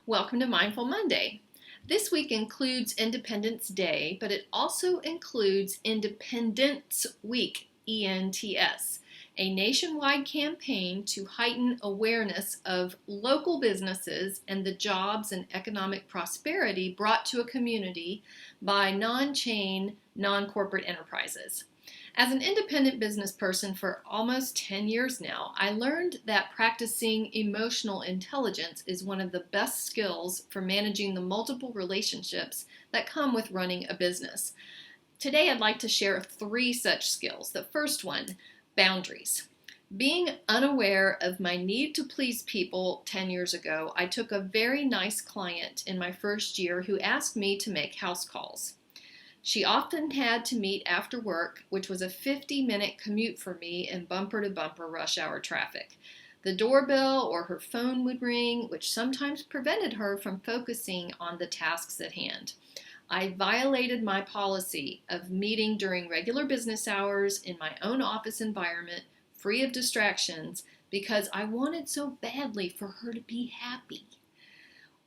Welcome to Mindful Monday. This week includes Independence Day, but it also includes Independence Week, ENTS, a nationwide campaign to heighten awareness of local businesses and the jobs and economic prosperity brought to a community by non-chain, non-corporate enterprises. As an independent business person for almost 10 years now, I learned that practicing emotional intelligence is one of the best skills for managing the multiple relationships that come with running a business. Today, I'd like to share 3 such skills. The first one, boundaries. Being unaware of my need to please people 10 years ago, I took a very nice client in my first year who asked me to make house calls. She often had to meet after work, which was a 50-minute commute for me in bumper-to-bumper rush hour traffic. The doorbell or her phone would ring, which sometimes prevented her from focusing on the tasks at hand. I violated my policy of meeting during regular business hours in my own office environment, free of distractions, because I wanted so badly for her to be happy.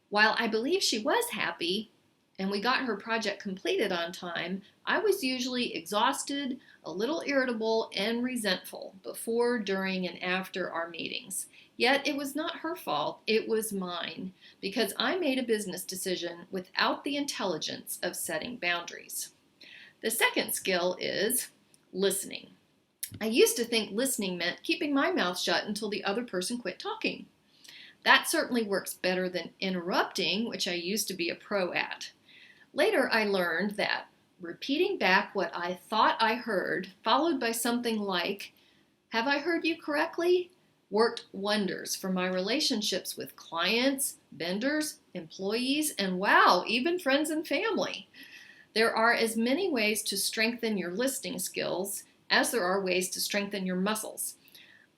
While I believe she was happy, and we got her project completed on time, I was usually exhausted, a little irritable, and resentful before, during, and after our meetings. Yet it was not her fault, it was mine, because I made a business decision without the intelligence of setting boundaries. The second skill is listening. I used to think listening meant keeping my mouth shut until the other person quit talking. That certainly works better than interrupting, which I used to be a pro at. Later, I learned that repeating back what I thought I heard, followed by something like, "Have I heard you correctly?" worked wonders for my relationships with clients, vendors, employees, and wow, even friends and family. There are as many ways to strengthen your listening skills as there are ways to strengthen your muscles.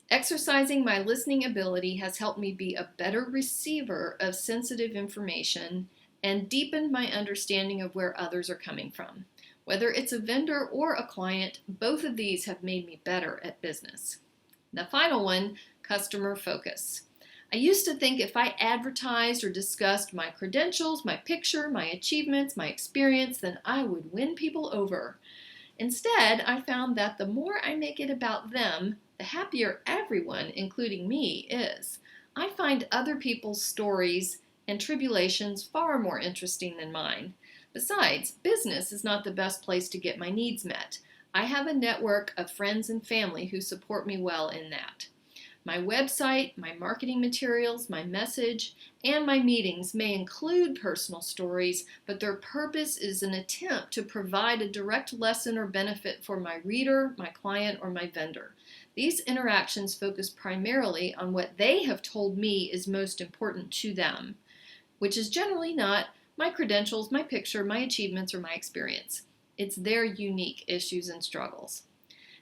Exercising my listening ability has helped me be a better receiver of sensitive information and deepened my understanding of where others are coming from. Whether it's a vendor or a client, both of these have made me better at business. The final one, customer focus. I used to think if I advertised or discussed my credentials, my picture, my achievements, my experience, then I would win people over. Instead, I found that the more I make it about them, the happier everyone, including me, is. I find other people's stories and tribulations far more interesting than mine. Besides, business is not the best place to get my needs met. I have a network of friends and family who support me well in that. My website, my marketing materials, my message, and my meetings may include personal stories, but their purpose is an attempt to provide a direct lesson or benefit for my reader, my client, or my vendor. These interactions focus primarily on what they have told me is most important to them, which is generally not my credentials, my picture, my achievements, or my experience. It's their unique issues and struggles.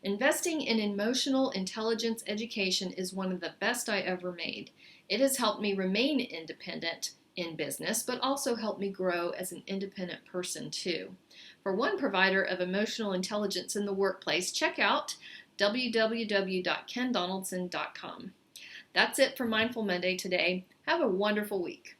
Investing in emotional intelligence education is one of the best I ever made. It has helped me remain independent in business, but also helped me grow as an independent person too. For one provider of emotional intelligence in the workplace, check out www.kendonaldson.com. That's it for Mindful Monday today. Have a wonderful week.